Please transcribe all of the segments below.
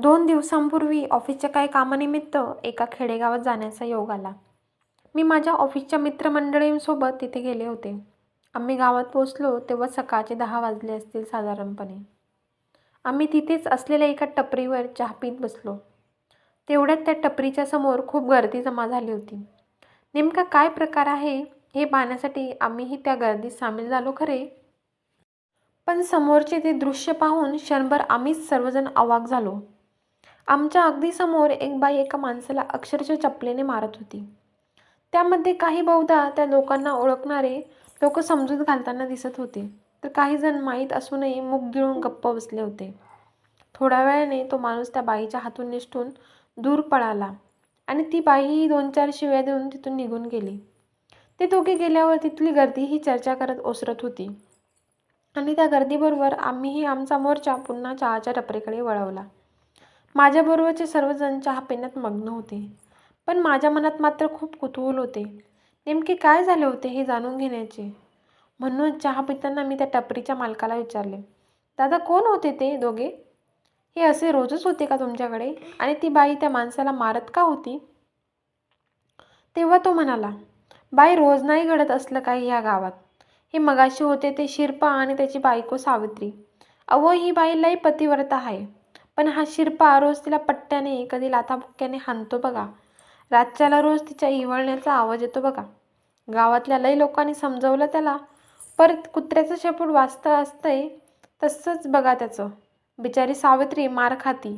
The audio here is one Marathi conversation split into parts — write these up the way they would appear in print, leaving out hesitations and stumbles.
2 दिवसांपूर्वी ऑफिसच्या काही कामानिमित्त एका खेडेगावात जाण्याचा योग आला. मी माझ्या ऑफिसच्या मित्रमंडळींसोबत तिथे गेले होते. आम्ही गावात पोहोचलो तेव्हा सकाळचे 10 वाजले असतील साधारणपणे. आम्ही तिथेच असलेल्या एका टपरीवर चहा पीत बसलो. तेवढ्यात त्या टपरीच्या समोर खूप गर्दी जमा झाली होती. नेमका काय प्रकार आहे हे पाहण्यासाठी आम्हीही त्या गर्दीत सामील झालो खरे, पण समोरचे ते दृश्य पाहून क्षणभर आम्हीच सर्वजण अवाक झालो. आमच्या अगदी समोर एक बाई एका माणसाला अक्षरशः चपलेने मारत होती. त्यामध्ये काही बहुधा त्या लोकांना ओळखणारे लोक समजूत घालताना दिसत होते, तर काही जण माहीत असूनही मुख गिळून गप्प बसले होते. थोड्या वेळाने तो माणूस त्या बाईच्या हातून निसटून दूर पळाला आणि ती बाईही 2-4 शिव्या देऊन तिथून निघून गेली. ते दोघे गेल्यावर तिथली गर्दी ही चर्चा करत ओसरत होती आणि त्या गर्दीबरोबर आम्हीही आमचा मोर्चा पुन्हा चहाच्या टपरीकडे वळवला. माझ्याबरोबरचे सर्वजण चहा पिण्यात मग्न होते, पण माझ्या मनात मात्र खूप कुतूहल होते. नेमके काय झाले होते हे जाणून घेण्याचे. म्हणून चहा पिताना मी त्या टपरीच्या मालकाला विचारले, दादा कोण होते ते दोघे? हे असे रोजच होते का तुमच्याकडे? आणि ती बाई त्या माणसाला मारत का होती? तेव्हा तो म्हणाला, बाई रोज नाही घडत असलं काही ह्या गावात. हे मगाशी होते ते शिरपा आणि त्याची बायको सावित्री. अहो ही बाई लई पतिव्रता आहे, पण हा शिरपा रोज तिला पट्ट्याने कधी लाथाबुक्क्याने हाणतो बघा. रातच्याला रोज तिच्या इव्हळण्याचा आवाज येतो बघा. गावातल्या लई लोकांनी समजवलं त्याला, परत कुत्र्याचं शेपूट वाजतं असतंय तसंच बघा त्याचं. बिचारी सावित्री मार खाती,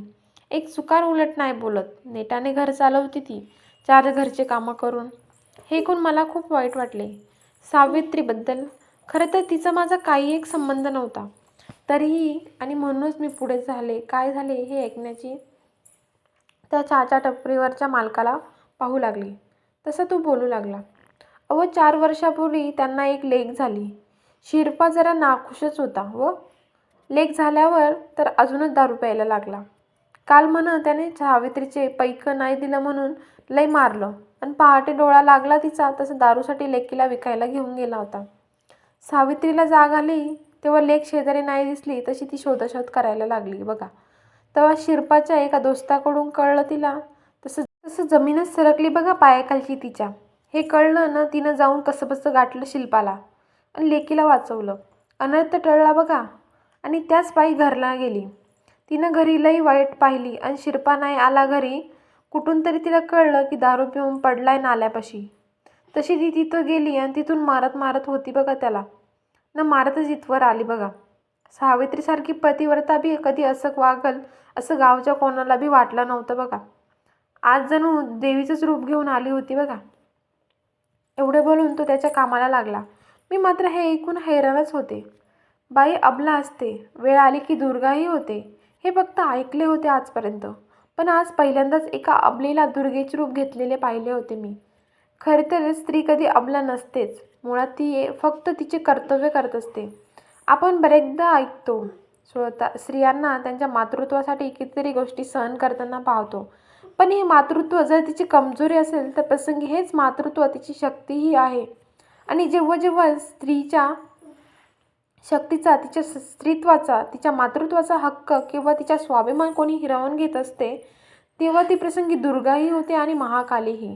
एक चुकार उलट नाही बोलत, नेटाने घर चालवती ती 4 घरचे कामं करून. हे ऐकून मला खूप वाईट वाटले सावित्रीबद्दल. खरं तर तिचा माझा काही एक संबंध नव्हता, तरीही आणि म्हणूनच मी पुढे काय झाले हे ऐकण्याची त्या चहाच्या टपरीवरच्या मालकाला पाहू लागली. तसा तो बोलू लागला, अहो 4 वर्षापूर्वी त्यांना एक लेक झाली. शिरपा जरा नाखुशच होता व लेक झाल्यावर तर अजूनच दारू प्यायला लागला. काल त्याने सावित्रीचे पैक नाही दिलं म्हणून लई मारलं आणि पहाटे डोळा लागला तिचा तसं दारूसाठी लेकीला विकायला घेऊन गेला होता. सावित्रीला जाग आली तेव्हा लेक शेजारी नाही दिसली तशी ती शोधाशोध करायला लागली बघा. तेव्हा शिरपाच्या एका दोस्ताकडून कळलं तिला. तसं जमीनच सरकली बघा पायाखालची तिच्या. हे कळलं ना तिनं जाऊन कसंबसं गाठलं शिल्पाला आणि लेकीला वाचवलं. अनर्थ टळला बघा. आणि त्याच बाई घरला गेली. तिनं घरी लई वाईट पाहिली आणि शिरपा नाही आला घरी. कुठून तरी तिला कळलं की दारू पिऊन पडलाय नाल्यापाशी. तशी ती तिथं गेली आणि तिथून मारत मारत होती बघा त्याला, न मारतच इथवर आली बघा. सावित्रीसारखी पतिव्रता बी कधी असं वागल असं गावच्या कोणाला बी वाटलं नव्हतं बघा. आज जणू देवीचंच रूप घेऊन आली होती बघा. एवढे बोलून तो त्याच्या कामाला लागला. मी मात्र हे ऐकून हैराणच होते. बाई अबला असते, वेळ आली की दुर्गाही होते हे फक्त ऐकले होते आजपर्यंत, पण आज पहिल्यांदाच एका अबलेला दुर्गेचे रूप घेतलेले पाहिले होते मी. खरे तर स्त्री कधी अबला नसतेच, मुळात ती फक्त तिचे कर्तव्य करत असते. आपण बरेचदा ऐकतो स्वतः स्त्रियांना त्यांच्या मातृत्वासाठी कितीतरी गोष्टी सहन करताना पाहतो, पण हे मातृत्व जर तिची कमजोरी असेल तर प्रसंगी हेच मातृत्व तिची शक्तीही आहे. आणि जेव्हा जेव्हा स्त्रीच्या शक्तीचा, तिच्या स्त्रीत्वाचा, तिच्या मातृत्वाचा हक्क किंवा तिचा स्वाभिमान कोणी हिरावून घेत असते, तेव्हा ती प्रसंगी दुर्गाही होते आणि महाकालीही.